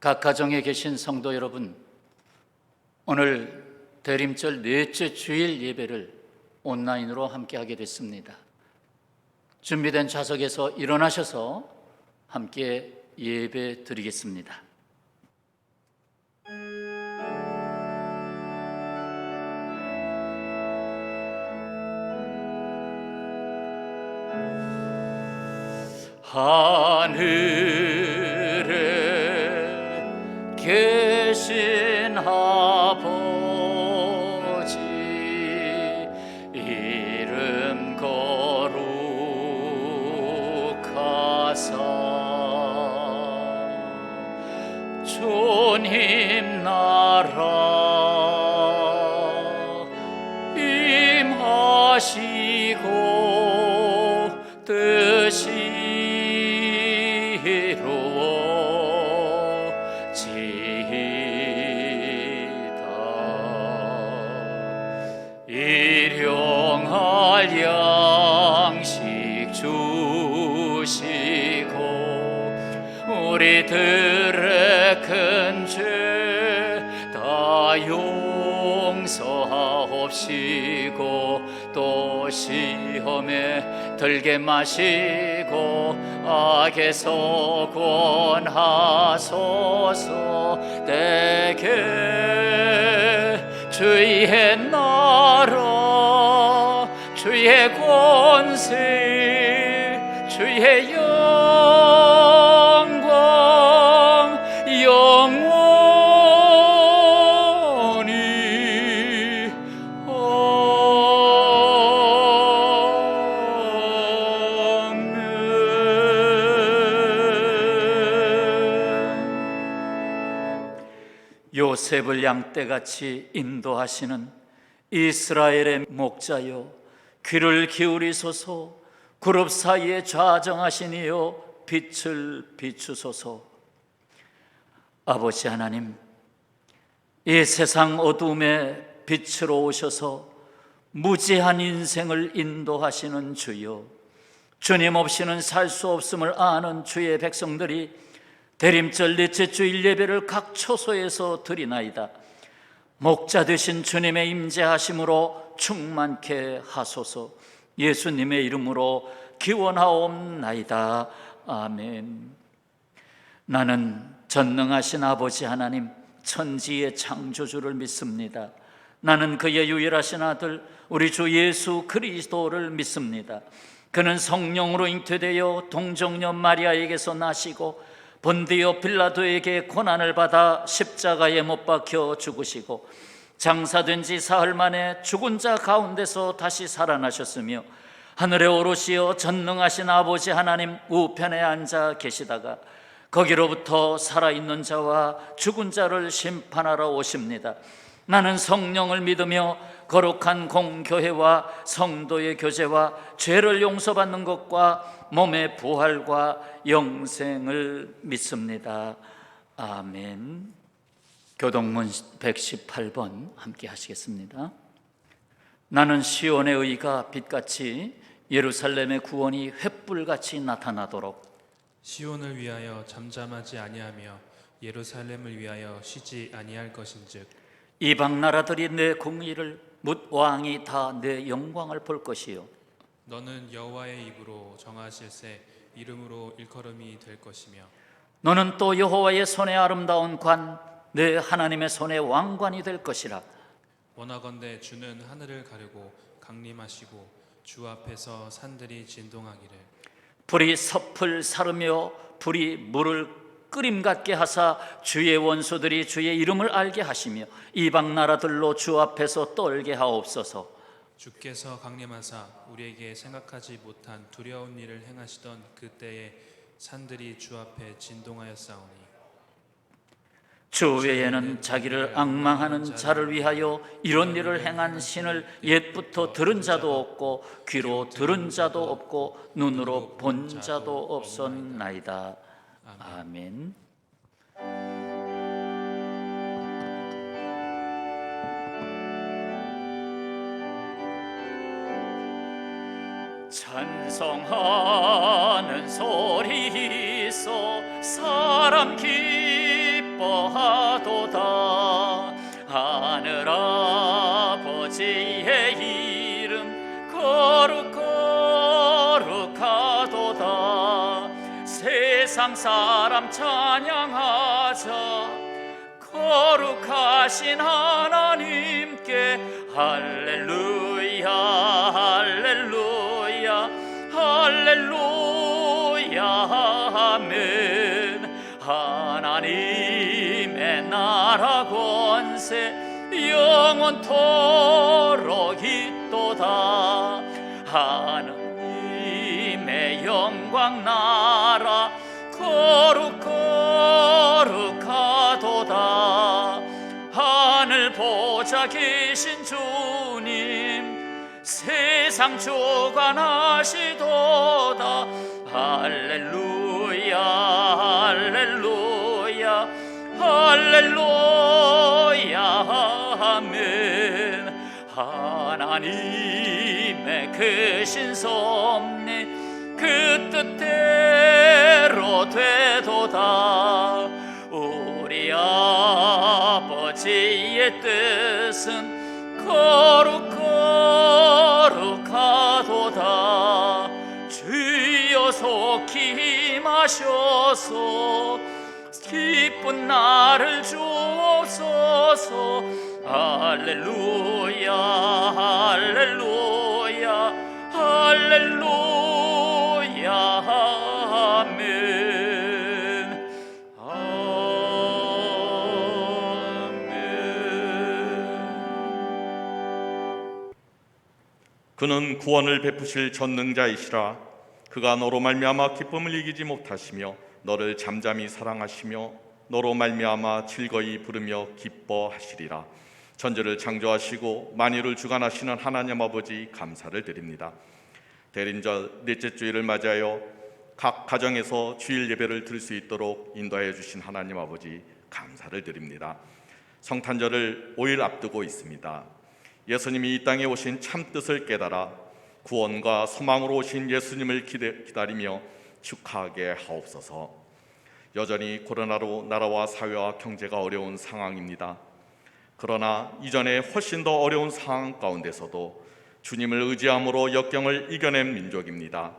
각 가정에 계신 성도 여러분, 오늘 대림절 넷째 주일 예배를 온라인으로 함께하게 됐습니다. 준비된 좌석에서 일어나셔서 함께 예배 드리겠습니다. 하늘에 계신 아버지, 이름 거룩하사 주님 나라 임하시고 뜻이 일용할 양식 주시고 우리들의 큰 죄 다 용서하옵시고 또 시험에 들게 마시고 악에서 구원하소서. 내게 주의 나라 주의 권세 주의 영광 영원히 아멘. 요셉을 양떼같이 인도하시는 이스라엘의 목자여, 귀를 기울이소서. 그룹 사이에 좌정하시니여 빛을 비추소서. 아버지 하나님, 이 세상 어두움에 빛으로 오셔서 무지한 인생을 인도하시는 주여, 주님 없이는 살 수 없음을 아는 주의 백성들이 대림절 넷째 주일 예배를 각 처소에서 드리나이다. 목자 되신 주님의 임재하심으로 충만케 하소서. 예수님의 이름으로 기원하옵나이다. 아멘. 나는 전능하신 아버지 하나님, 천지의 창조주를 믿습니다. 나는 그의 유일하신 아들 우리 주 예수 그리스도를 믿습니다. 그는 성령으로 잉태되어 동정녀 마리아에게서 나시고 본디오 빌라도에게 고난을 받아 십자가에 못 박혀 죽으시고 장사된 지 사흘 만에 죽은 자 가운데서 다시 살아나셨으며 하늘에 오르시어 전능하신 아버지 하나님 우편에 앉아 계시다가 거기로부터 살아있는 자와 죽은 자를 심판하러 오십니다. 나는 성령을 믿으며 거룩한 공교회와 성도의 교제와 죄를 용서받는 것과 몸의 부활과 영생을 믿습니다. 아멘. 교동문 118번 함께 하시겠습니다. 나는 시온의 의가 빛같이 예루살렘의 구원이 횃불같이 나타나도록 시온을 위하여 잠잠하지 아니하며 예루살렘을 위하여 쉬지 아니할 것인즉 이방 나라들이 내 공의를 뭇 왕이 다 내 영광을 볼 것이요 너는 여호와의 입으로 정하실새 이름으로 일컬음이 될 것이며 너는 또 여호와의 손에 아름다운 관 내 하나님의 손에 왕관이 될 것이라. 원하건대 주는 하늘을 가르고 강림하시고 주 앞에서 산들이 진동하기를 불이 섭을 사르며 불이 물을 끓임 같게 하사 주의 원수들이 주의 이름을 알게 하시며 이방 나라들로 주 앞에서 떨게 하옵소서. 주께서 강림하사 우리에게 생각하지 못한 두려운 일을 행하시던 그때에 산들이 주 앞에 진동하였사오니 주 외에는 자기를 앙망하는 자를 위하여 이런 일을 행한 신을 옛부터 들은 자도 없고 귀로 들은 자도 없고 눈으로 본 자도 없었나이다. 아멘. 찬송하는 소리 있어 사람 기뻐 기뻐하도다. 하늘아버지의 이름 거룩하도다. 세상 사람 찬양하자. 거룩하신 하나님께 할렐루야 할렐루야 할렐루야 아멘. 하나님의 나라 권세 영원토록 있도다. 하나님의 영광 나라 거룩하도다. 하늘 보좌 계신 주님 세상 주관하시도다. 할렐루야 할렐루야 할렐루야 아멘. 하나님의 크신 섭리 그 뜻대로 되도다. 우리 아버지의 뜻은 거룩하도다. 주여 속히 임하셔서 기쁜 날을 주옵소서. 할렐루야 할렐루야 할렐루야 아멘. 그는 구원을 베푸실 전능자이시라. 그가 너로 말미암아 기쁨을 이기지 못하시며 너를 잠잠히 사랑하시며 너로 말미암아 즐거이 부르며 기뻐하시리라. 천지를 창조하시고 만유를 주관하시는 하나님 아버지 감사를 드립니다. 대림절 넷째 주일을 맞이하여 각 가정에서 주일 예배를 드릴 수 있도록 인도하여 주신 하나님 아버지 감사를 드립니다. 성탄절을 5일 앞두고 있습니다. 예수님이 이 땅에 오신 참 뜻을 깨달아 구원과 소망으로 오신 예수님을 기다리며 축하하게 하옵소서. 여전히 코로나로 나라와 사회와 경제가 어려운 상황입니다. 그러나 이전에 훨씬 더 어려운 상황 가운데서도 주님을 의지함으로 역경을 이겨낸 민족입니다.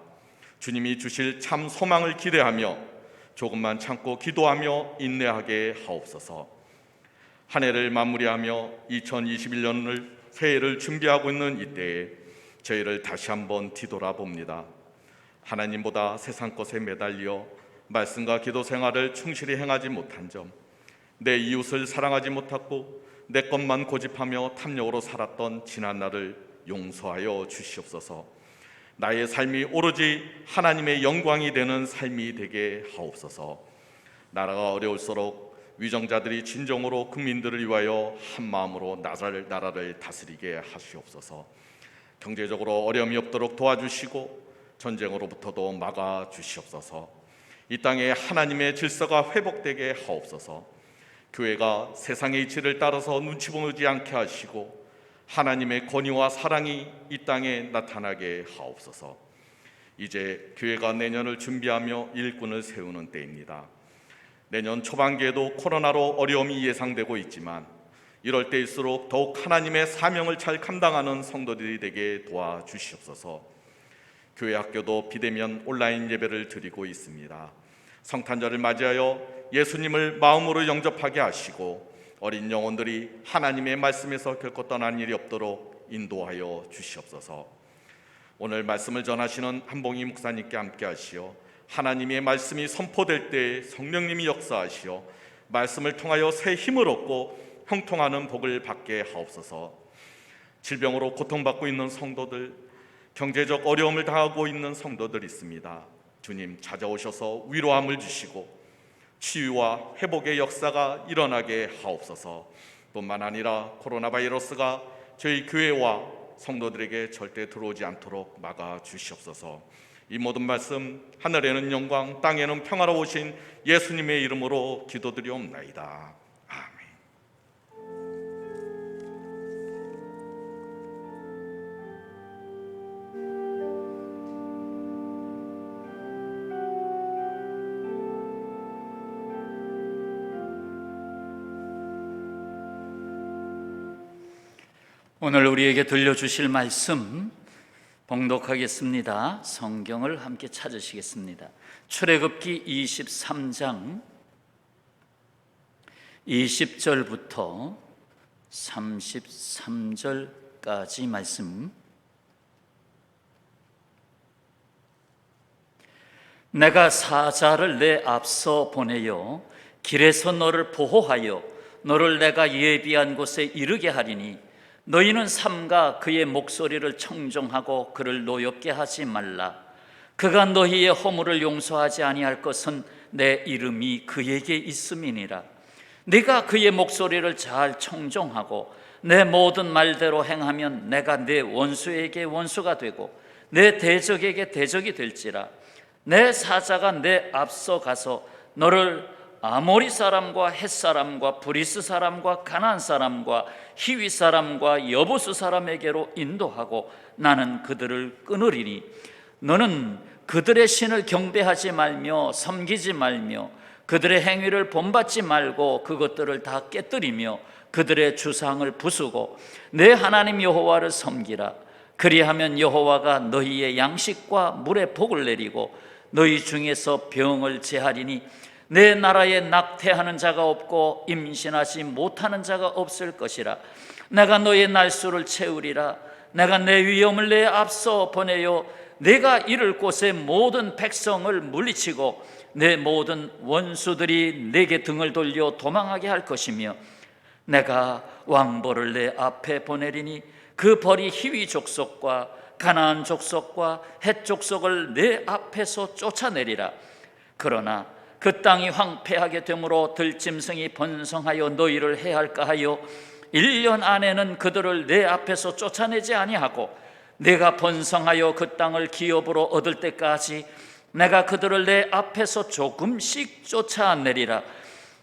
주님이 주실 참 소망을 기대하며 조금만 참고 기도하며 인내하게 하옵소서. 한 해를 마무리하며 2021년을 새해를 준비하고 있는 이때에 저희를 다시 한번 뒤돌아봅니다. 하나님보다 세상 것에 매달려 말씀과 기도 생활을 충실히 행하지 못한 점, 내 이웃을 사랑하지 못하고 내 것만 고집하며 탐욕으로 살았던 지난 날을 용서하여 주시옵소서. 나의 삶이 오로지 하나님의 영광이 되는 삶이 되게 하옵소서. 나라가 어려울수록 위정자들이 진정으로 국민들을 위하여 한마음으로 나라를 다스리게 하시옵소서. 경제적으로 어려움이 없도록 도와주시고 전쟁으로부터도 막아주시옵소서. 이 땅에 하나님의 질서가 회복되게 하옵소서. 교회가 세상의 이치를 따라서 눈치 보지 않게 하시고 하나님의 권위와 사랑이 이 땅에 나타나게 하옵소서. 이제 교회가 내년을 준비하며 일꾼을 세우는 때입니다. 내년 초반기에도 코로나로 어려움이 예상되고 있지만 이럴 때일수록 더욱 하나님의 사명을 잘 감당하는 성도들이 되게 도와주시옵소서. 교회 학교도 비대면 온라인 예배를 드리고 있습니다. 성탄절을 맞이하여 예수님을 마음으로 영접하게 하시고 어린 영혼들이 하나님의 말씀에서 결코 떠난 일이 없도록 인도하여 주시옵소서. 오늘 말씀을 전하시는 한봉희 목사님께 함께 하시어 하나님의 말씀이 선포될 때 성령님이 역사하시어 말씀을 통하여 새 힘을 얻고 형통하는 복을 받게 하옵소서. 질병으로 고통받고 있는 성도들, 경제적 어려움을 당하고 있는 성도들 있습니다. 주님 찾아오셔서 위로함을 주시고 치유와 회복의 역사가 일어나게 하옵소서. 뿐만 아니라 코로나 바이러스가 저희 교회와 성도들에게 절대 들어오지 않도록 막아 주시옵소서. 이 모든 말씀 하늘에는 영광 땅에는 평화로우신 예수님의 이름으로 기도드리옵나이다. 아멘. 오늘 우리에게 들려주실 말씀 봉독하겠습니다. 성경을 함께 찾으시겠습니다. 출애굽기 23장 20절부터 33절까지 말씀. 내가 사자를 내 앞서 보내어 길에서 너를 보호하여 너를 내가 예비한 곳에 이르게 하리니 너희는 삼가 그의 목소리를 청종하고 그를 노엽게 하지 말라. 그가 너희의 허물을 용서하지 아니할 것은 내 이름이 그에게 있음이니라. 네가 그의 목소리를 잘 청종하고 내 모든 말대로 행하면 내가 내 원수에게 원수가 되고 내 대적에게 대적이 될지라. 내 사자가 내 앞서 가서 너를 아모리 사람과 헷 사람과 브리스 사람과 가나안 사람과 히위 사람과 여부스 사람에게로 인도하고 나는 그들을 끊으리니 너는 그들의 신을 경배하지 말며 섬기지 말며 그들의 행위를 본받지 말고 그것들을 다 깨뜨리며 그들의 주상을 부수고 내 하나님 여호와를 섬기라. 그리하면 여호와가 너희의 양식과 물에 복을 내리고 너희 중에서 병을 제하리니 내 나라에 낙태하는 자가 없고 임신하지 못하는 자가 없을 것이라. 내가 너의 날수를 채우리라. 내가 내 위엄을 내 앞서 보내어 내가 이를 곳의 모든 백성을 물리치고 내 모든 원수들이 내게 등을 돌려 도망하게 할 것이며 내가 왕벌을 내 앞에 보내리니 그 벌이 히위 족속과 가나안 족속과 헷 족속을 내 앞에서 쫓아내리라. 그러나 그 땅이 황폐하게 되므로 들짐승이 번성하여 너희를 해할까 하여 1년 안에는 그들을 내 앞에서 쫓아내지 아니하고 내가 번성하여 그 땅을 기업으로 얻을 때까지 내가 그들을 내 앞에서 조금씩 쫓아내리라.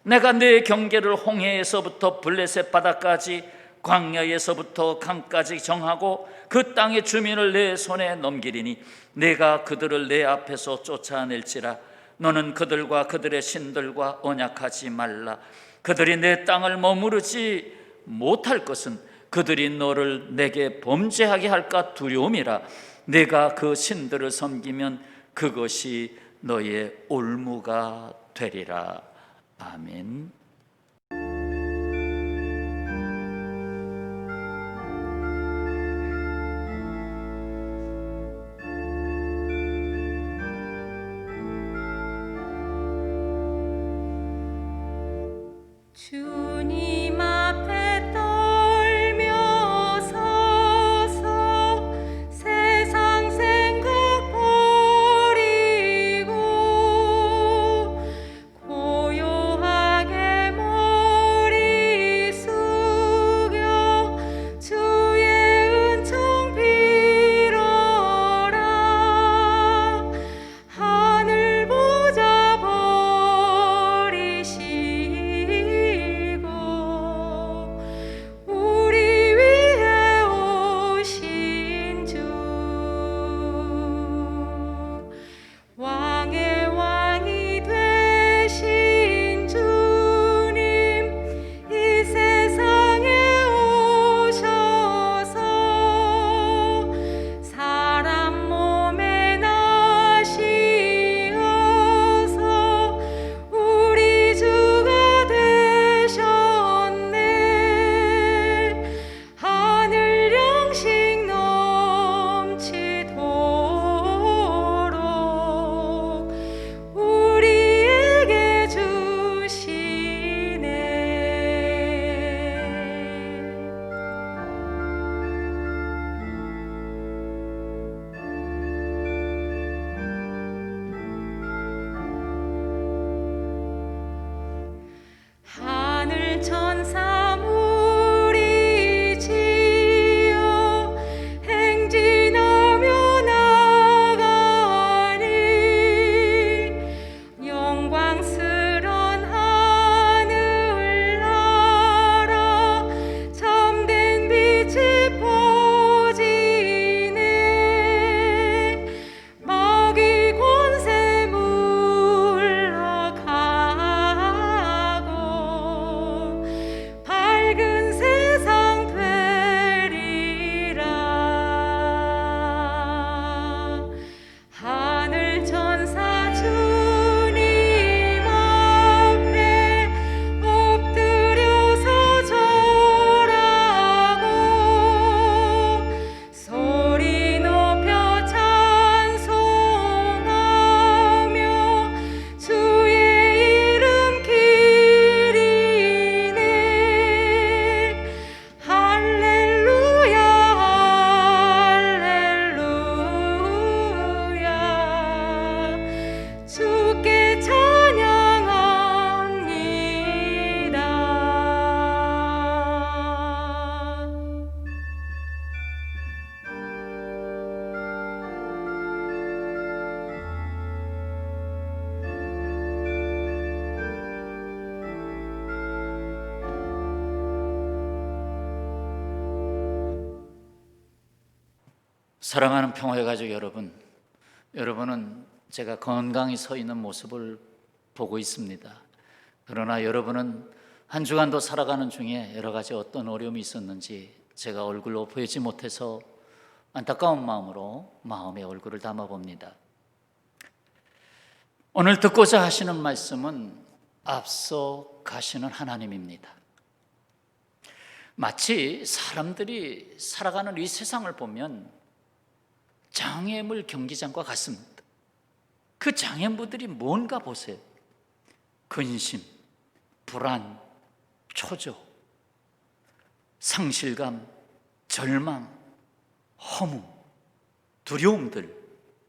내가 내 경계를 홍해에서부터 블레셋 바다까지 광야에서부터 강까지 정하고 그 땅의 주민을 내 손에 넘기리니 내가 그들을 내 앞에서 쫓아낼지라. 너는 그들과 그들의 신들과 언약하지 말라. 그들이 내 땅을 머무르지 못할 것은 그들이 너를 내게 범죄하게 할까 두려움이라. 내가 그 신들을 섬기면 그것이 너의 올무가 되리라. 아멘. 주님 앞에 떨며 서서 세상 생각 버리고 고요하게 머리 숙여 주의 은총 빌어라. 하늘 보자 버리시고 사랑하는 평화의 가족 여러분, 여러분은 제가 건강히 서 있는 모습을 보고 있습니다. 그러나 여러분은 한 주간도 살아가는 중에 여러 가지 어떤 어려움이 있었는지 제가 얼굴로 보이지 못해서 안타까운 마음으로 마음의 얼굴을 담아봅니다. 오늘 듣고자 하시는 말씀은 앞서 가시는 하나님입니다. 마치 사람들이 살아가는 이 세상을 보면 장애물 경기장과 같습니다. 그 장애물들이 뭔가 보세요. 근심, 불안, 초조, 상실감, 절망, 허무, 두려움들,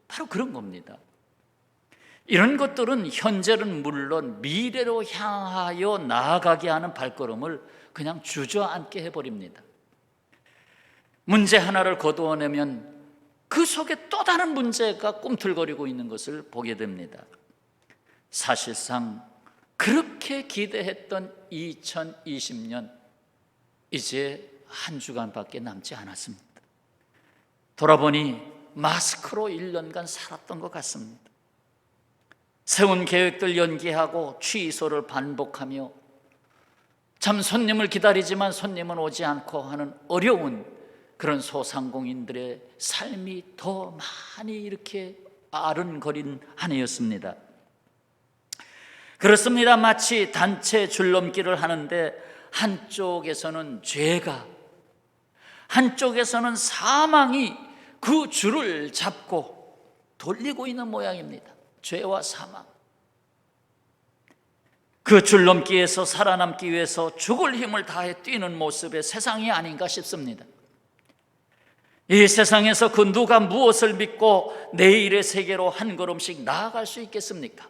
바로 그런 겁니다. 이런 것들은 현재는 물론 미래로 향하여 나아가게 하는 발걸음을 그냥 주저앉게 해버립니다. 문제 하나를 거두어내면 그 속에 또 다른 문제가 꿈틀거리고 있는 것을 보게 됩니다. 사실상 그렇게 기대했던 2020년, 이제 한 주간밖에 남지 않았습니다. 돌아보니 마스크로 1년간 살았던 것 같습니다. 세운 계획들 연기하고 취소를 반복하며 참 손님을 기다리지만 손님은 오지 않고 하는 어려운 그런 소상공인들의 삶이 더 많이 이렇게 아른거린 한 해였습니다. 그렇습니다. 마치 단체 줄넘기를 하는데 한쪽에서는 죄가, 한쪽에서는 사망이 그 줄을 잡고 돌리고 있는 모양입니다. 죄와 사망. 그 줄넘기에서 살아남기 위해서 죽을 힘을 다해 뛰는 모습의 세상이 아닌가 싶습니다. 이 세상에서 그 누가 무엇을 믿고 내일의 세계로 한 걸음씩 나아갈 수 있겠습니까?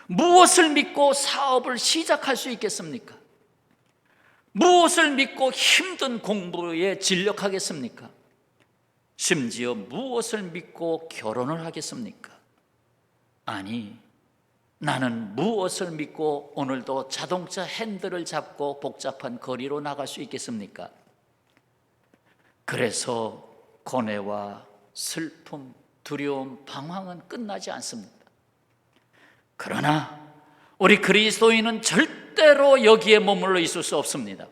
무엇을 믿고 사업을 시작할 수 있겠습니까? 무엇을 믿고 힘든 공부에 진력하겠습니까? 심지어 무엇을 믿고 결혼을 하겠습니까? 아니, 나는 무엇을 믿고 오늘도 자동차 핸들을 잡고 복잡한 거리로 나갈 수 있겠습니까? 그래서 고뇌와 슬픔, 두려움, 방황은 끝나지 않습니다. 그러나 우리 그리스도인은 절대로 여기에 머물러 있을 수 없습니다.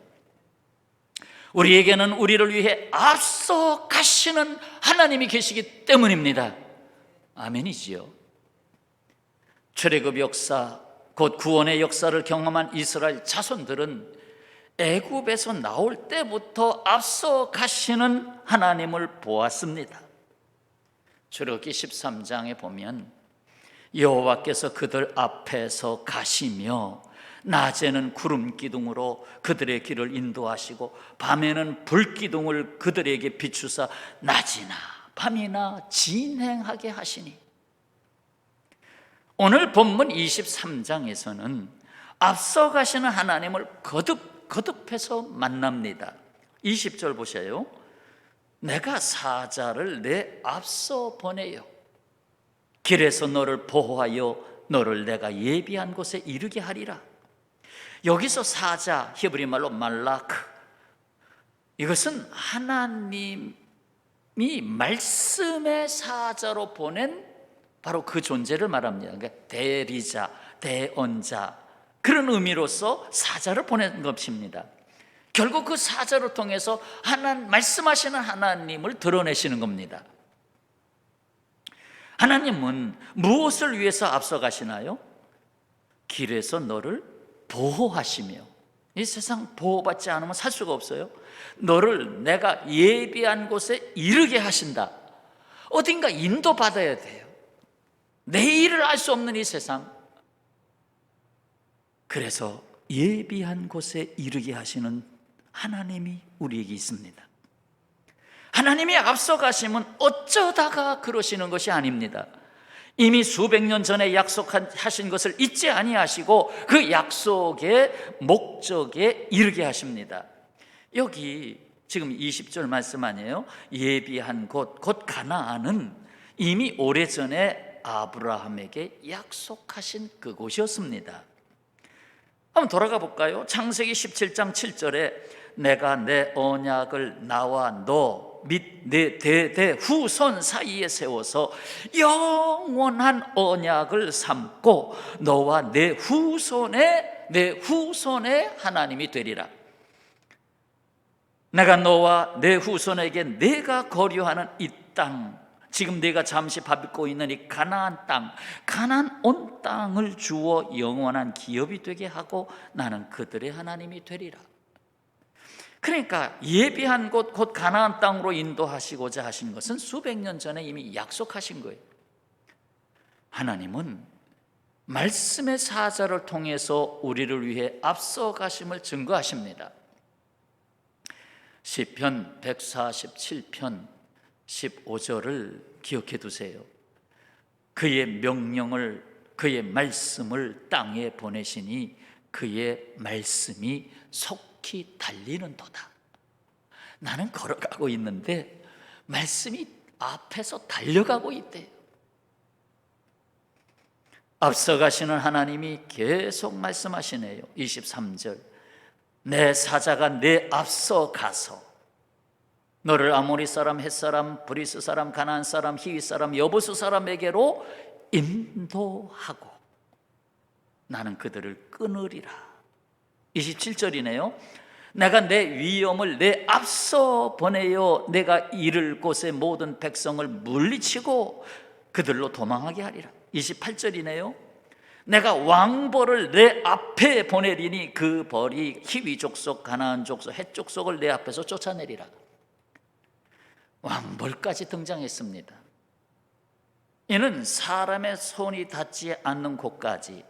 우리에게는 우리를 위해 앞서 가시는 하나님이 계시기 때문입니다. 아멘이지요. 출애굽 역사, 곧 구원의 역사를 경험한 이스라엘 자손들은 애굽에서 나올 때부터 앞서 가시는 하나님을 보았습니다. 출애굽기 13장에 보면 여호와께서 그들 앞에서 가시며 낮에는 구름 기둥으로 그들의 길을 인도하시고 밤에는 불 기둥을 그들에게 비추사 낮이나 밤이나 진행하게 하시니, 오늘 본문 23장에서는 앞서 가시는 하나님을 거듭해서 만납니다. 20절 보세요. 내가 사자를 내 앞서 보내요. 길에서 너를 보호하여 너를 내가 예비한 곳에 이르게 하리라. 여기서 사자, 히브리 말로 말라크, 이것은 하나님이 말씀의 사자로 보낸 바로 그 존재를 말합니다. 그러니까 대리자, 대언자, 그런 의미로서 사자를 보낸 것입니다. 결국 그 사자를 통해서 말씀하시는 하나님을 드러내시는 겁니다. 하나님은 무엇을 위해서 앞서가시나요? 길에서 너를 보호하시며, 이 세상 보호받지 않으면 살 수가 없어요. 너를 내가 예비한 곳에 이르게 하신다. 어딘가 인도받아야 돼요. 내일을 알 수 없는 이 세상, 그래서 예비한 곳에 이르게 하시는 하나님이 우리에게 있습니다. 하나님이 앞서가심은 어쩌다가 그러시는 것이 아닙니다. 이미 수백 년 전에 약속하신 것을 잊지 아니하시고 그 약속의 목적에 이르게 하십니다. 여기 지금 20절 말씀 아니에요? 예비한 곳, 곧 가나안은 이미 오래전에 아브라함에게 약속하신 그곳이었습니다. 한번 돌아가 볼까요? 창세기 17장 7절에 내가 내 언약을 나와 너 및 내 대대 후손 사이에 세워서 영원한 언약을 삼고 너와 내 후손의 하나님이 되리라. 내가 너와 내 후손에게 내가 거류하는 이 땅, 지금 내가 잠시 밟고 있는 이 가나안 땅, 가나안 온 땅을 주어 영원한 기업이 되게 하고 나는 그들의 하나님이 되리라. 그러니까 예비한 곳 곧 가나안 땅으로 인도하시고자 하신 것은 수백 년 전에 이미 약속하신 거예요. 하나님은 말씀의 사자를 통해서 우리를 위해 앞서가심을 증거하십니다. 시편 147편 15절을 기억해 두세요. 그의 명령을, 그의 말씀을 땅에 보내시니 그의 말씀이 속히 달리는도다. 나는 걸어가고 있는데 말씀이 앞에서 달려가고 있대요. 앞서가시는 하나님이 계속 말씀하시네요. 23절, 내 사자가 내 앞서 가서 너를 아모리 사람, 헷 사람, 브리스 사람, 가나안 사람, 히위 사람, 여부수 사람에게로 인도하고 나는 그들을 끊으리라. 27절이네요. 내가 내 위엄을 내 앞서 보내어 내가 이를 곳의 모든 백성을 물리치고 그들로 도망하게 하리라. 28절이네요. 내가 왕벌을 내 앞에 보내리니 그 벌이 히위 족속, 가나안 족속, 헷 족속을 내 앞에서 쫓아내리라. 왕벌까지 등장했습니다. 이는 사람의 손이 닿지 않는 곳까지,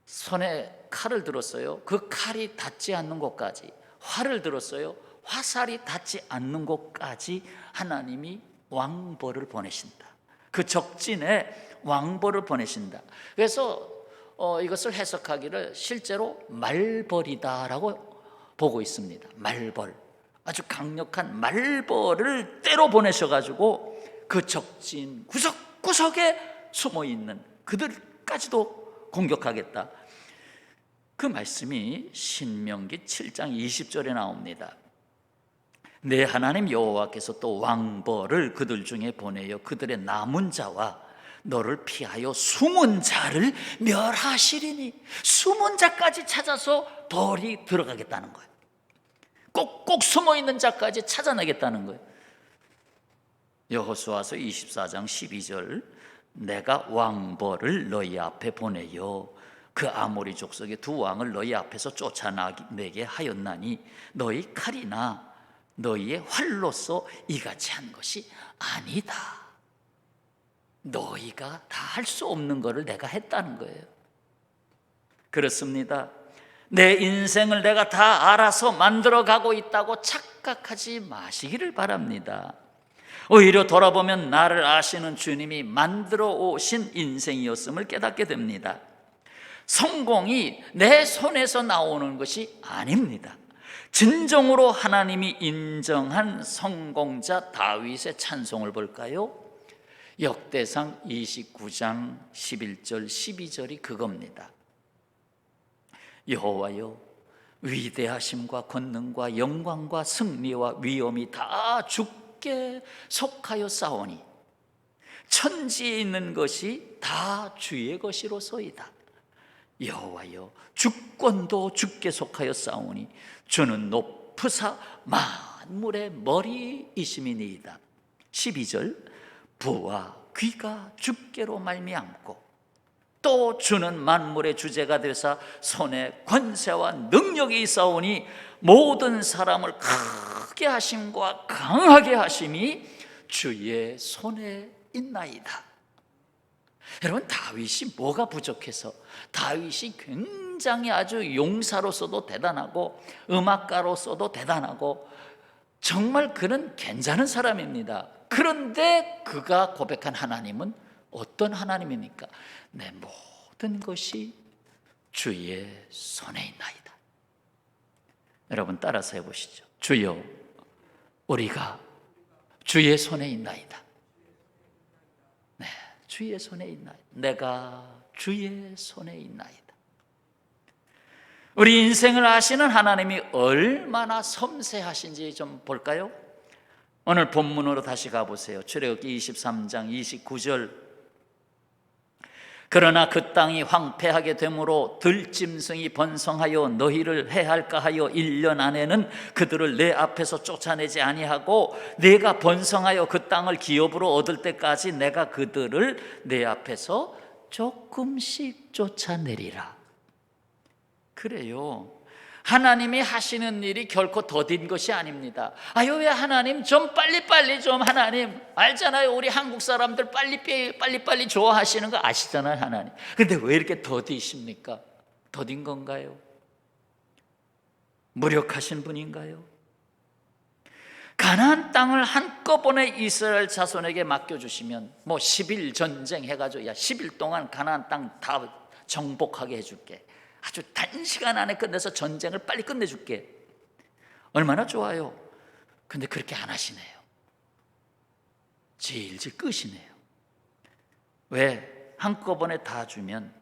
손에 칼을 들었어요. 그 칼이 닿지 않는 곳까지, 활을 들었어요. 화살이 닿지 않는 곳까지 하나님이 왕벌을 보내신다. 그 적진에 왕벌을 보내신다. 그래서 이것을 해석하기를 실제로 말벌이다라고 보고 있습니다. 말벌, 아주 강력한 말벌을 때로 보내셔가지고 그 적진 구석구석에 숨어있는 그들까지도 공격하겠다. 그 말씀이 신명기 7장 20절에 나옵니다. 내 하나님 여호와께서 또 왕벌을 그들 중에 보내어 그들의 남은 자와 너를 피하여 숨은 자를 멸하시리니, 숨은 자까지 찾아서 벌이 들어가겠다는 거예요. 꼭꼭 숨어있는 자까지 찾아내겠다는 거예요. 여호수아서 24장 12절, 내가 왕벌을 너희 앞에 보내어 그 아모리 족속의 두 왕을 너희 앞에서 쫓아내게 하였나니 너희 칼이나 너희의 활로서 이같이 한 것이 아니다. 너희가 다 할 수 없는 것을 내가 했다는 거예요. 그렇습니다. 내 인생을 내가 다 알아서 만들어가고 있다고 착각하지 마시기를 바랍니다. 오히려 돌아보면 나를 아시는 주님이 만들어 오신 인생이었음을 깨닫게 됩니다. 성공이 내 손에서 나오는 것이 아닙니다. 진정으로 하나님이 인정한 성공자 다윗의 찬송을 볼까요? 역대상 29장 11절 12절이 그겁니다. 여호와여, 위대하심과 권능과 영광과 승리와 위엄이 다 주께 속하여 싸우니 천지에 있는 것이 다 주의 것이로소이다. 여호와여, 주권도 주께 속하여 싸우니 주는 높으사 만물의 머리이심이니이다. 12절, 부와 귀가 주께로 말미암고 또 주는 만물의 주제가 되사 손에 권세와 능력이 있사오니 모든 사람을 크게 하심과 강하게 하심이 주의 손에 있나이다. 여러분, 다윗이 뭐가 부족해서? 다윗이 굉장히 아주 용사로서도 대단하고 음악가로서도 대단하고 정말 그는 괜찮은 사람입니다. 그런데 그가 고백한 하나님은 어떤 하나님입니까? 내 모든 것이 주의 손에 있나이다. 여러분, 따라서 해보시죠. 주여, 우리가 주의 손에 있나이다. 네, 주의 손에 있나이다. 내가 주의 손에 있나이다. 우리 인생을 아시는 하나님이 얼마나 섬세하신지 좀 볼까요? 오늘 본문으로 다시 가보세요. 출애굽기 23장 29절. 그러나 그 땅이 황폐하게 되므로 들짐승이 번성하여 너희를 해할까 하여 1년 안에는 그들을 내 앞에서 쫓아내지 아니하고 내가 번성하여 그 땅을 기업으로 얻을 때까지 내가 그들을 내 앞에서 조금씩 쫓아내리라. 그래요. 하나님이 하시는 일이 결코 더딘 것이 아닙니다. 아유, 왜 하나님 좀 빨리빨리 좀, 하나님 알잖아요. 우리 한국 사람들 빨리빨리 좋아하시는 거 아시잖아요, 하나님. 근데 왜 이렇게 더디십니까? 더딘 건가요? 무력하신 분인가요? 가나안 땅을 한꺼번에 이스라엘 자손에게 맡겨주시면 뭐 10일 전쟁 해가지고, 야 10일 동안 가나안 땅 다 정복하게 해줄게, 아주 단시간 안에 끝내서 전쟁을 빨리 끝내줄게, 얼마나 좋아요. 근데 그렇게 안 하시네요. 질질 끄시네요. 왜? 한꺼번에 다 주면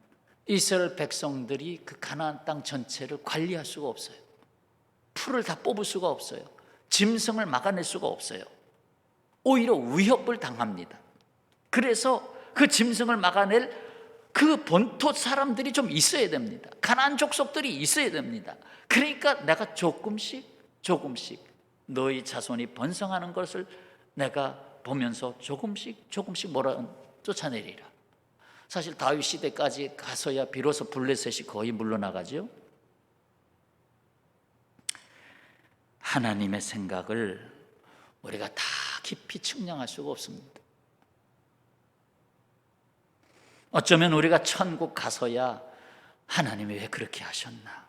이스라엘 백성들이 그 가나안 땅 전체를 관리할 수가 없어요. 풀을 다 뽑을 수가 없어요. 짐승을 막아낼 수가 없어요. 오히려 위협을 당합니다. 그래서 그 짐승을 막아낼 그 본토 사람들이 좀 있어야 됩니다. 가나안 족속들이 있어야 됩니다. 그러니까 내가 조금씩 너희 자손이 번성하는 것을 내가 보면서 조금씩 쫓아내리라. 사실 다윗 시대까지 가서야 비로소 블레셋이 거의 물러나가죠. 하나님의 생각을 우리가 다 깊이 측량할 수가 없습니다. 어쩌면 우리가 천국 가서야 하나님이 왜 그렇게 하셨나,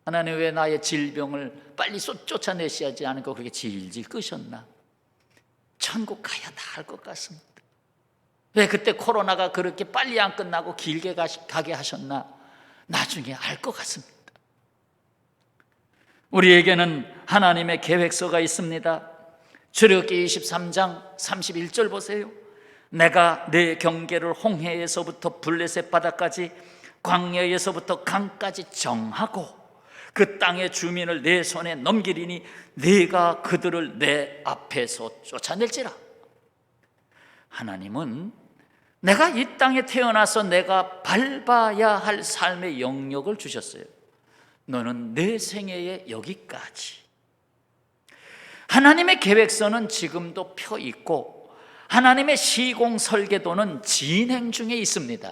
하나님 왜 나의 질병을 빨리 쫓아내셔야지 않은 거 그렇게 질질 끄셨나, 천국 가야 다 알 것 같습니다. 왜 그때 코로나가 그렇게 빨리 안 끝나고 길게 가게 하셨나, 나중에 알 것 같습니다. 우리에게는 하나님의 계획서가 있습니다. 출애굽기 23장 31절 보세요. 내가 내 경계를 홍해에서부터 블레셋 바다까지, 광야에서부터 강까지 정하고 그 땅의 주민을 내 손에 넘기리니 네가 그들을 내 앞에서 쫓아낼지라. 하나님은 내가 이 땅에 태어나서 내가 밟아야 할 삶의 영역을 주셨어요. 너는 내 생애에 여기까지. 하나님의 계획서는 지금도 펴 있고 하나님의 시공 설계도는 진행 중에 있습니다.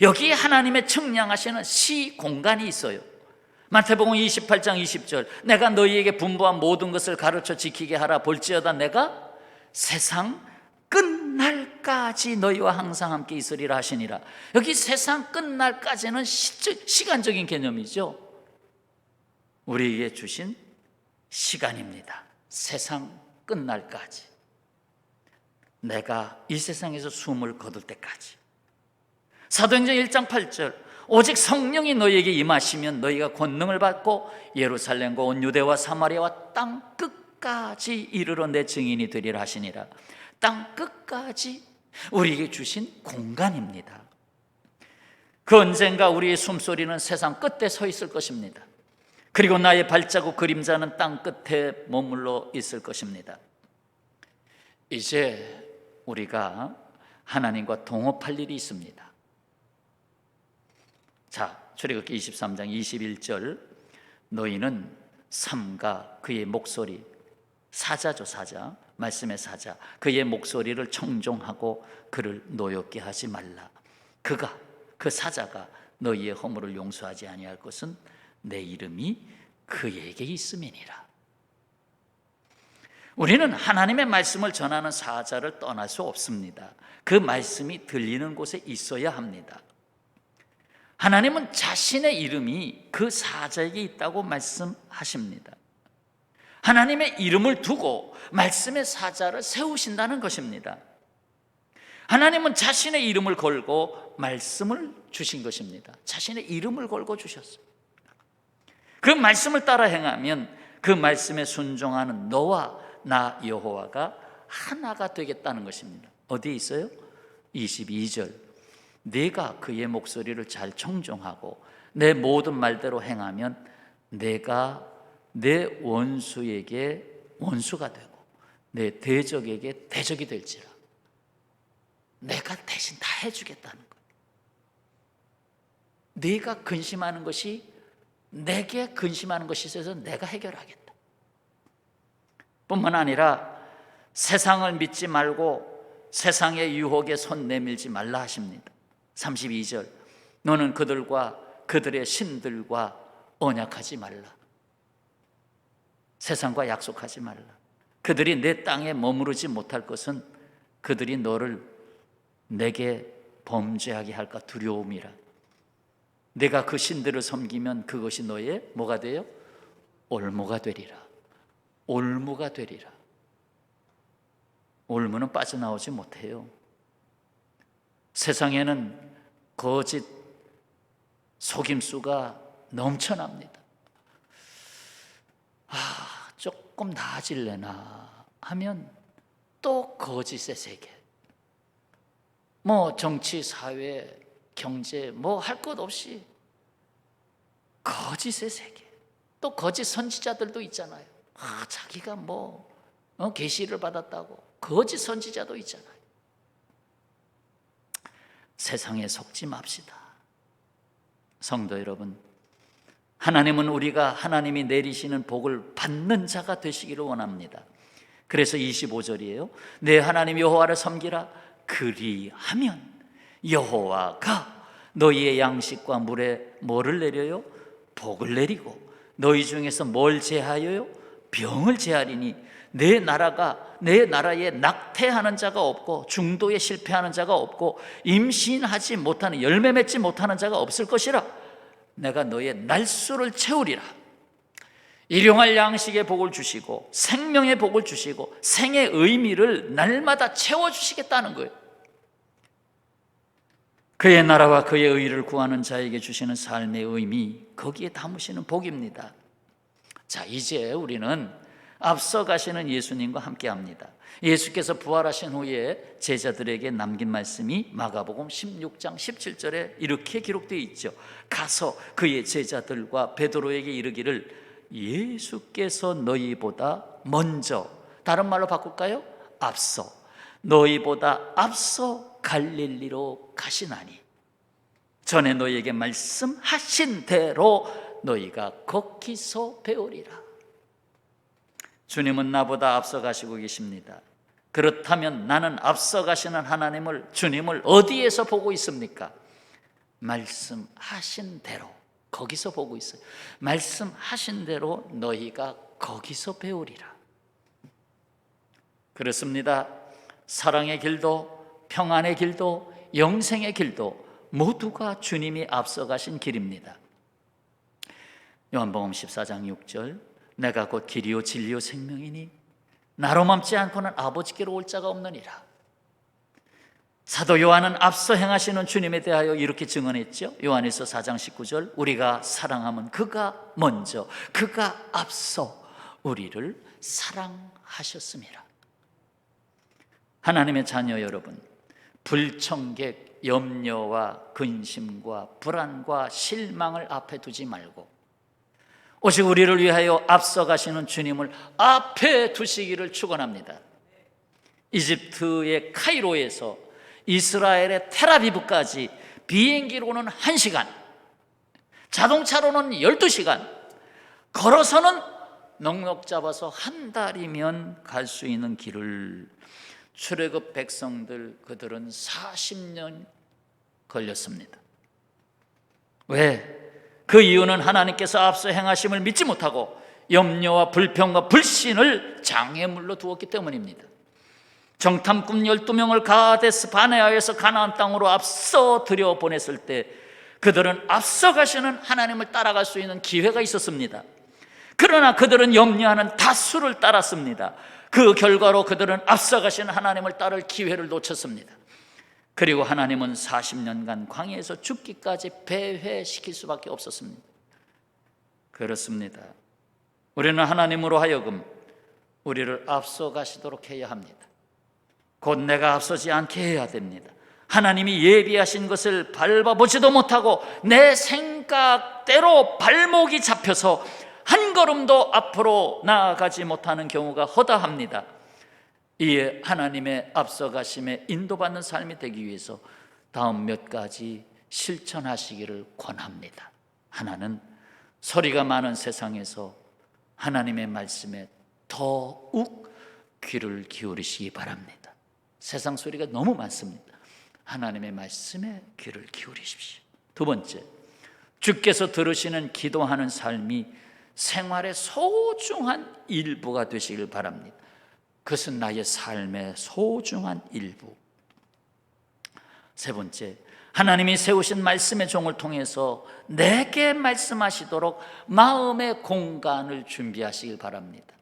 여기에 하나님의 측량하시는 시공간이 있어요. 마태복음 28장 20절, 내가 너희에게 분부한 모든 것을 가르쳐 지키게 하라. 볼지어다 내가 세상 끝날까지 너희와 항상 함께 있으리라 하시니라. 여기 세상 끝날까지는 시간적인 개념이죠. 우리에게 주신 시간입니다. 세상 끝날까지, 내가 이 세상에서 숨을 거둘 때까지. 사도행전 1장 8절, 오직 성령이 너희에게 임하시면 너희가 권능을 받고 예루살렘과 온 유대와 사마리아와 땅 끝까지 이르러 내 증인이 되리라 하시니라. 땅 끝까지 우리에게 주신 공간입니다. 그 언젠가 우리의 숨소리는 세상 끝에 서 있을 것입니다. 그리고 나의 발자국 그림자는 땅 끝에 머물러 있을 것입니다. 이제 우리가 하나님과 동업할 일이 있습니다. 자, 출애굽기 23장 21절, 너희는 삼가 그의 목소리, 사자죠, 사자, 말씀의 사자, 그의 목소리를 청종하고 그를 노엽게 하지 말라. 그 사자가 너희의 허물을 용서하지 아니할 것은 내 이름이 그에게 있음이니라. 우리는 하나님의 말씀을 전하는 사자를 떠날 수 없습니다. 그 말씀이 들리는 곳에 있어야 합니다. 하나님은 자신의 이름이 그 사자에게 있다고 말씀하십니다. 하나님의 이름을 두고 말씀의 사자를 세우신다는 것입니다. 하나님은 자신의 이름을 걸고 말씀을 주신 것입니다. 자신의 이름을 걸고 주셨어요. 그 말씀을 따라 행하면 그 말씀에 순종하는 너와 나 여호와가 하나가 되겠다는 것입니다. 어디에 있어요? 22절, 내가 그의 목소리를 잘 청종하고 내 모든 말대로 행하면 내가 내 원수에게 원수가 되고 내 대적에게 대적이 될지라. 내가 대신 다 해주겠다는 거예요. 네가 근심하는 것이 내게 근심하는 것이 있어서 내가 해결하겠다. 뿐만 아니라 세상을 믿지 말고 세상의 유혹에 손 내밀지 말라 하십니다. 32절, 너는 그들과 그들의 신들과 언약하지 말라. 세상과 약속하지 말라. 그들이 내 땅에 머무르지 못할 것은 그들이 너를 내게 범죄하게 할까 두려움이라. 내가 그 신들을 섬기면 그것이 너의 뭐가 돼요? 올무가 되리라. 올무가 되리라. 올무는 빠져나오지 못해요. 세상에는 거짓 속임수가 넘쳐납니다. 조금 나아질래나 하면 또 거짓의 세계. 뭐 정치, 사회, 경제 뭐 할 것 없이 거짓의 세계. 또 거짓 선지자들도 있잖아요. 자기가 뭐 계시를 받았다고 거짓 선지자도 있잖아요. 세상에 속지 맙시다. 성도 여러분, 하나님은 우리가 하나님이 내리시는 복을 받는 자가 되시기를 원합니다. 그래서 25절이에요. 내 하나님 여호와를 섬기라. 그리하면 여호와가 너희의 양식과 물에 뭐를 내려요? 복을 내리고 너희 중에서 뭘 제하여요? 병을 제하리니 내 나라에 낙태하는 자가 없고 중도에 실패하는 자가 없고 임신하지 못하는 열매 맺지 못하는 자가 없을 것이라. 내가 너의 날수를 채우리라. 일용할 양식의 복을 주시고 생명의 복을 주시고 생의 의미를 날마다 채워주시겠다는 거예요. 그의 나라와 그의 의를 구하는 자에게 주시는 삶의 의미, 거기에 담으시는 복입니다. 자, 이제 우리는 앞서 가시는 예수님과 함께합니다. 예수께서 부활하신 후에 제자들에게 남긴 말씀이 마가복음 16장 17절에 이렇게 기록되어 있죠. 가서 그의 제자들과 베드로에게 이르기를 예수께서 너희보다 먼저, 다른 말로 바꿀까요? 앞서, 너희보다 앞서 갈릴리로 가시나니 전에 너희에게 말씀하신 대로 너희가 거기서 배우리라. 주님은 나보다 앞서 가시고 계십니다. 그렇다면 나는 앞서 가시는 하나님을, 주님을 어디에서 보고 있습니까? 말씀하신 대로 거기서 보고 있어요. 말씀하신 대로 너희가 거기서 배우리라. 그렇습니다. 사랑의 길도 평안의 길도 영생의 길도 모두가 주님이 앞서 가신 길입니다. 요한복음 14장 6절, 내가 곧 길이요 진리요 생명이니 나로 맘지 않고는 아버지께로 올 자가 없느니라. 사도 요한은 앞서 행하시는 주님에 대하여 이렇게 증언했죠. 요한일서 4장 19절, 우리가 사랑하면 그가 먼저, 그가 앞서 우리를 사랑하셨습니다. 하나님의 자녀 여러분, 불청객, 염려와 근심과 불안과 실망을 앞에 두지 말고 오직 우리를 위하여 앞서 가시는 주님을 앞에 두시기를 축원합니다. 이집트의 카이로에서 이스라엘의 텔아비브까지 비행기로는 1시간, 자동차로는 12시간, 걸어서는 넉넉 잡아서 한 달이면 갈 수 있는 길을 출애굽 백성들, 그들은 40년 걸렸습니다. 왜? 그 이유는 하나님께서 앞서 행하심을 믿지 못하고 염려와 불평과 불신을 장애물로 두었기 때문입니다. 정탐꾼 12명을 가데스 바네아에서 가나안 땅으로 앞서 들여보냈을 때 그들은 앞서 가시는 하나님을 따라갈 수 있는 기회가 있었습니다. 그러나 그들은 염려하는 다수를 따랐습니다. 그 결과로 그들은 앞서 가시는 하나님을 따를 기회를 놓쳤습니다. 그리고 하나님은 40년간 광야에서 죽기까지 배회시킬 수밖에 없었습니다. 그렇습니다. 우리는 하나님으로 하여금 우리를 앞서 가시도록 해야 합니다. 곧 내가 앞서지 않게 해야 됩니다. 하나님이 예비하신 것을 밟아보지도 못하고 내 생각대로 발목이 잡혀서 한 걸음도 앞으로 나아가지 못하는 경우가 허다합니다. 이에 하나님의 앞서가심에 인도받는 삶이 되기 위해서 다음 몇 가지 실천하시기를 권합니다. 하나는 소리가 많은 세상에서 하나님의 말씀에 더욱 귀를 기울이시기 바랍니다. 세상 소리가 너무 많습니다. 하나님의 말씀에 귀를 기울이십시오. 두 번째, 주께서 들으시는 기도하는 삶이 생활의 소중한 일부가 되시길 바랍니다. 그것은 나의 삶의 소중한 일부. 세 번째, 하나님이 세우신 말씀의 종을 통해서 내게 말씀하시도록 마음의 공간을 준비하시길 바랍니다.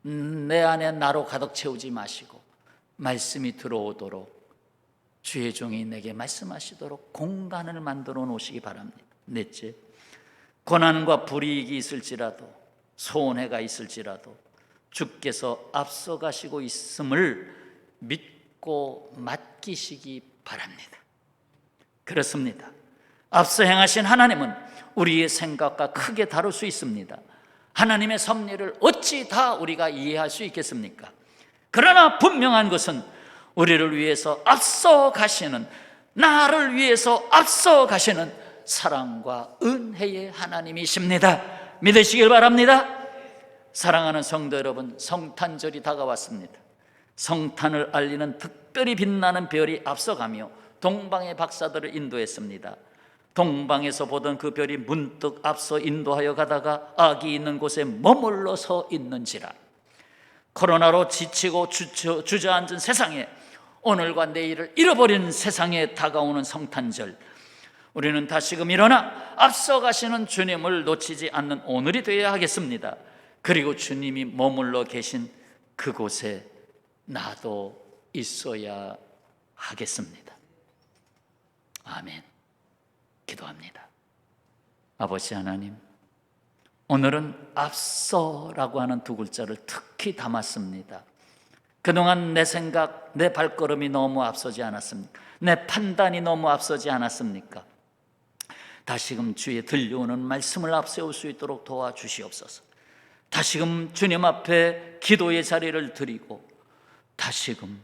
내 안에 나로 가득 채우지 마시고 말씀이 들어오도록 주의 종이 내게 말씀하시도록 공간을 만들어 놓으시기 바랍니다. 넷째, 고난과 불이익이 있을지라도 손해가 있을지라도 주께서 앞서가시고 있음을 믿고 맡기시기 바랍니다. 그렇습니다. 앞서 행하신 하나님은 우리의 생각과 크게 다를 수 있습니다. 하나님의 섭리를 어찌 다 우리가 이해할 수 있겠습니까? 그러나 분명한 것은 우리를 위해서 앞서 가시는, 나를 위해서 앞서 가시는 사랑과 은혜의 하나님이십니다. 믿으시길 바랍니다. 사랑하는 성도 여러분, 성탄절이 다가왔습니다. 성탄을 알리는 특별히 빛나는 별이 앞서가며 동방의 박사들을 인도했습니다. 동방에서 보던 그 별이 문득 앞서 인도하여 가다가 악이 있는 곳에 머물러 서 있는지라. 코로나로 지치고 주저앉은 세상에, 오늘과 내일을 잃어버린 세상에 다가오는 성탄절, 우리는 다시금 일어나 앞서가시는 주님을 놓치지 않는 오늘이 되어야 하겠습니다. 그리고 주님이 머물러 계신 그곳에 나도 있어야 하겠습니다. 아멘. 기도합니다. 아버지 하나님, 오늘은 앞서라고 하는 두 글자를 특히 담았습니다. 그동안 내 생각, 내 발걸음이 너무 앞서지 않았습니까? 내 판단이 너무 앞서지 않았습니까? 다시금 주의 들려오는 말씀을 앞세울 수 있도록 도와주시옵소서. 다시금 주님 앞에 기도의 자리를 드리고 다시금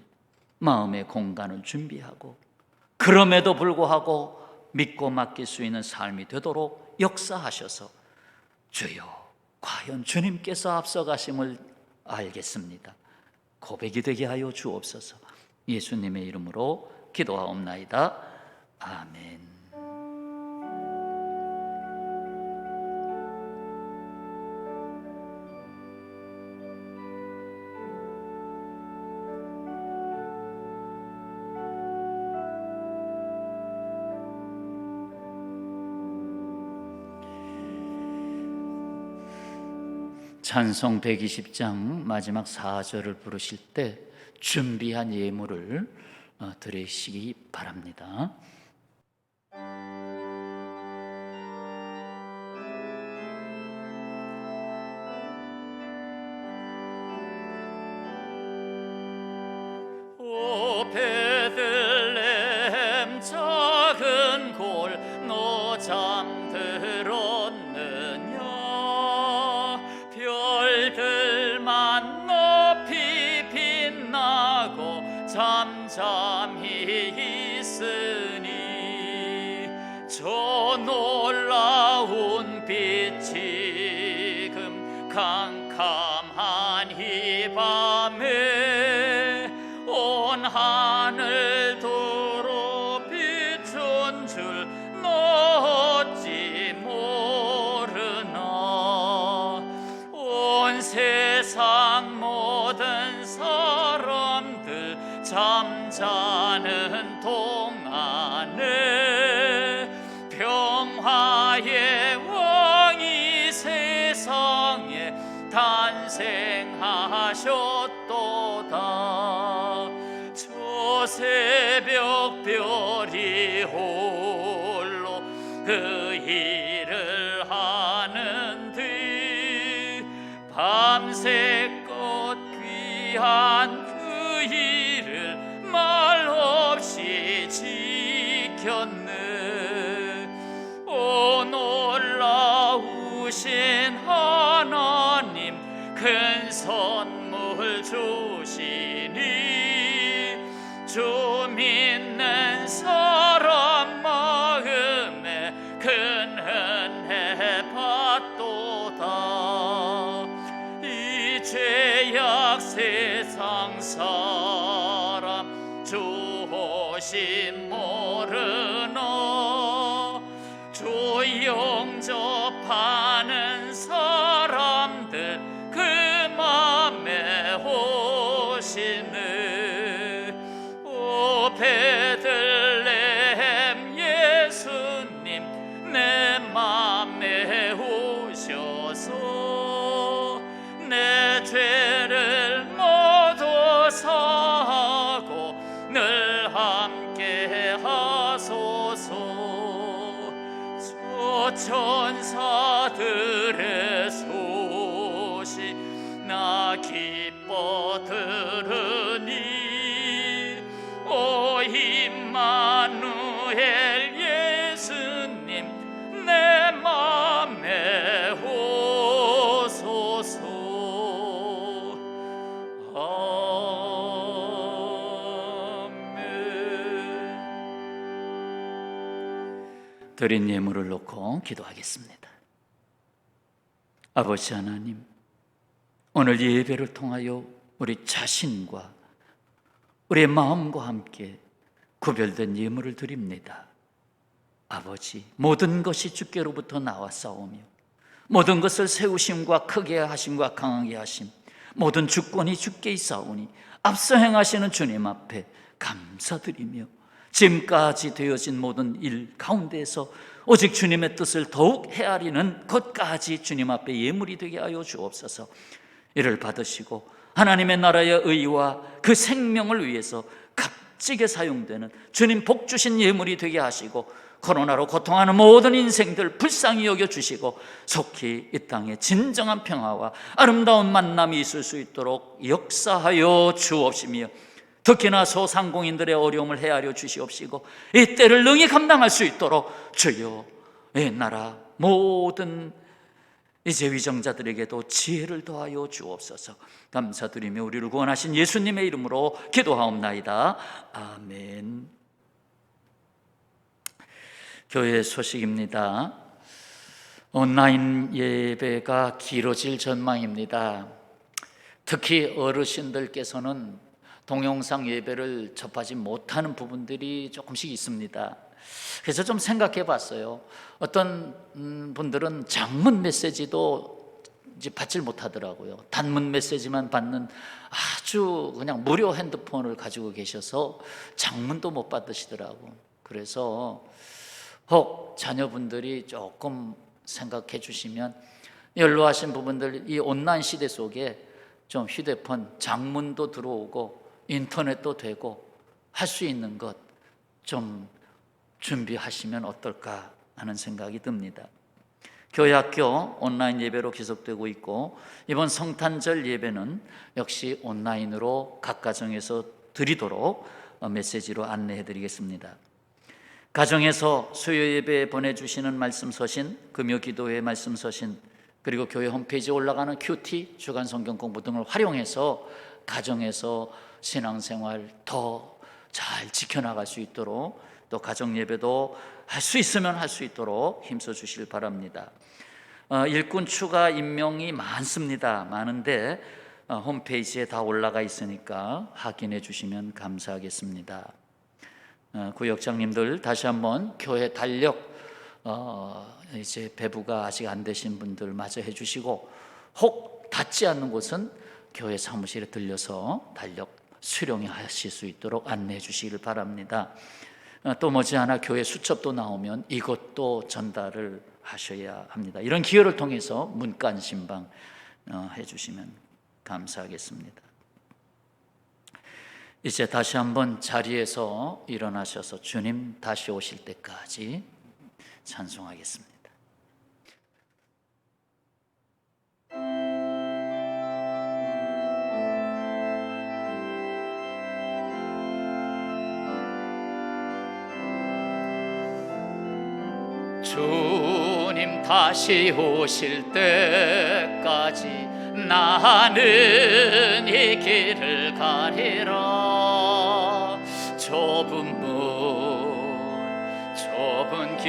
마음의 공간을 준비하고 그럼에도 불구하고 믿고 맡길 수 있는 삶이 되도록 역사하셔서 주여, 과연 주님께서 앞서가심을 알겠습니다. 고백이 되게 하여 주옵소서. 예수님의 이름으로 기도하옵나이다. 아멘. 찬송 120장 마지막 4절을 부르실 때 준비한 예물을 드리시기 바랍니다. 오 베들레헴 작은 골 너 잠들었느냐 별들만 높이 빛나고 잠잠히 있으니 저 놀라운 빛 지금 캄캄한 이 밤에 온 하늘 도로 비춘 줄 너 어찌 모르나 온 세상 모든 사람들 잠자는 동안에 평화의 왕이 세상에 탄생하셨도다. 저 새벽 별이 홀로 그 일을 하는데 밤새껏 귀한 그 일을 말없이 지켰네. 오 놀라우신 큰 선물 주시니 주 믿는 사람 마음에 큰 은혜 받도다. 이 죄악 세상 사람 주 오심 모르나 주 영접하는 사람들 그 맘에 오시네. 오 베들레헴 예수님 내 맘에 오셔서 내 죄를 모두 사하고 늘 함께 하소서. 저 천사들의 소식 나 기뻐 들으니 오 임마누엘 예수님 내 맘에 오소서. 드린 예물을 놓고 기도하겠습니다. 아버지 하나님, 오늘 예배를 통하여 우리 자신과 우리의 마음과 함께 구별된 예물을 드립니다. 아버지, 모든 것이 주께로부터 나왔사오며 모든 것을 세우심과 크게 하심과 강하게 하심, 모든 주권이 주께 있사오니 앞서 행하시는 주님 앞에 감사드리며 지금까지 되어진 모든 일 가운데에서 오직 주님의 뜻을 더욱 헤아리는 것까지 주님 앞에 예물이 되게 하여 주옵소서. 이를 받으시고 하나님의 나라의 의와 그 생명을 위해서 값지게 사용되는 주님 복 주신 예물이 되게 하시고 코로나로 고통하는 모든 인생들 불쌍히 여겨주시고 속히 이 땅에 진정한 평화와 아름다운 만남이 있을 수 있도록 역사하여 주옵시며 특히나 소상공인들의 어려움을 헤아려 주시옵시고 이 때를 능히 감당할 수 있도록 주여 이 나라 모든 이제 위정자들에게도 지혜를 더하여 주옵소서. 감사드리며 우리를 구원하신 예수님의 이름으로 기도하옵나이다. 아멘. 교회 소식입니다. 온라인 예배가 길어질 전망입니다. 특히 어르신들께서는 동영상 예배를 접하지 못하는 부분들이 조금씩 있습니다. 그래서 좀 생각해 봤어요. 어떤 분들은 장문 메시지도 이제 받질 못하더라고요. 단문 메시지만 받는 아주 그냥 무료 핸드폰을 가지고 계셔서 장문도 못 받으시더라고요. 그래서 혹 자녀분들이 조금 생각해 주시면 연로하신 부분들 이 온라인 시대 속에 좀 휴대폰 장문도 들어오고 인터넷도 되고 할 수 있는 것 좀 준비하시면 어떨까 하는 생각이 듭니다. 교회 학교 온라인 예배로 계속되고 있고 이번 성탄절 예배는 역시 온라인으로 각 가정에서 드리도록 메시지로 안내해 드리겠습니다. 가정에서 수요 예배에 보내주시는 말씀 서신, 금요 기도회 말씀 서신, 그리고 교회 홈페이지에 올라가는 큐티, 주간 성경 공부 등을 활용해서 가정에서 신앙생활 더 잘 지켜나갈 수 있도록 또 가정 예배도 할 수 있으면 할 수 있도록 힘써 주시길 바랍니다. 일꾼 추가 임명이 많은데 홈페이지에 다 올라가 있으니까 확인해 주시면 감사하겠습니다. 구역장님들 다시 한번 교회 달력 이제 배부가 아직 안 되신 분들 마저 해주시고 혹 닿지 않는 곳은 교회 사무실에 들려서 달력 수령하실 수 있도록 안내해 주시길 바랍니다. 또 머지않아 교회 수첩도 나오면 이것도 전달을 하셔야 합니다. 이런 기회를 통해서 문간 신방 해주시면 감사하겠습니다. 이제 다시 한번 자리에서 일어나셔서 주님 다시 오실 때까지 찬송하겠습니다. 주님 다시 오실 때까지 나는 이 길을 가리라. 좁은 문 좁은 길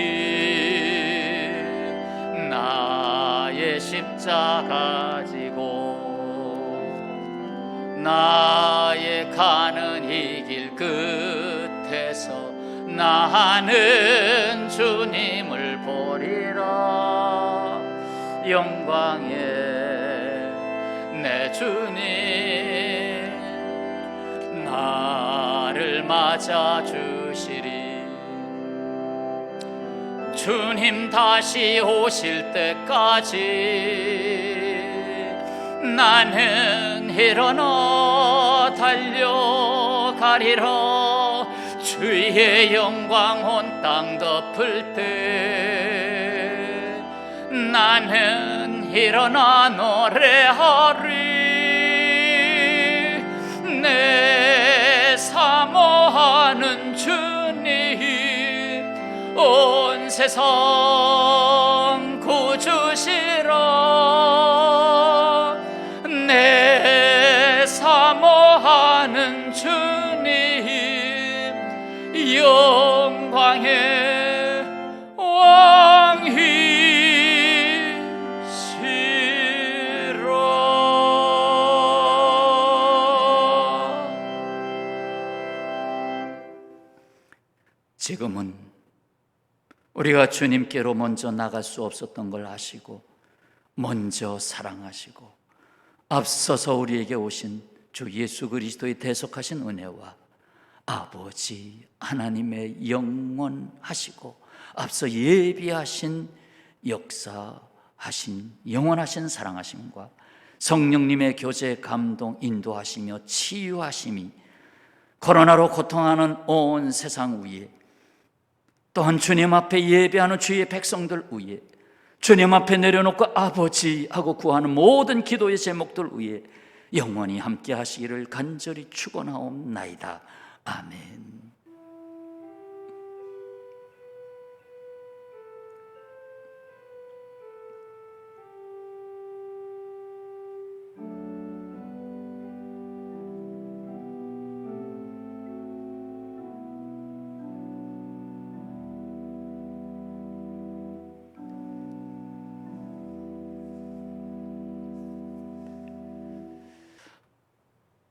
나의 십자가 지고 나의 가는 이 길 끝에서 나는 주님을 보리라. 영광의 내 주님 나를 맞아 주시리. 주님 다시 오실 때까지 나는 일어나 달려가리라. 주의 영광 온 땅 덮을 때 나는 일어나 노래하리. 내 사모하는 주님 온 세상 구주시라. 내 사모하는 주님 영광의 왕이시라. 지금은 우리가 주님께로 먼저 나갈 수 없었던 걸 아시고 먼저 사랑하시고 앞서서 우리에게 오신 주 예수 그리스도의 대속하신 은혜와 아버지 하나님의 영원하시고 앞서 예비하신 역사하신 영원하신 사랑하심과 성령님의 교제 감동 인도하시며 치유하심이 코로나로 고통하는 온 세상 위에 또한 주님 앞에 예배하는 주의 백성들 위에 주님 앞에 내려놓고 아버지 하고 구하는 모든 기도의 제목들 위에 영원히 함께 하시기를 간절히 축원하옵나이다. 아멘.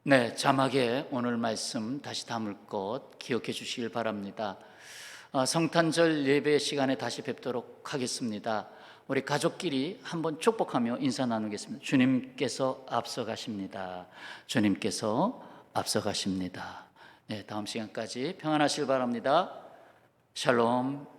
네, 자막에 오늘 말씀 다시 담을 것 기억해 주시길 바랍니다. 성탄절 예배 시간에 다시 뵙도록 하겠습니다. 우리 가족끼리 한번 축복하며 인사 나누겠습니다. 주님께서 앞서가십니다. 주님께서 앞서가십니다. 네, 다음 시간까지 평안하시길 바랍니다. 샬롬.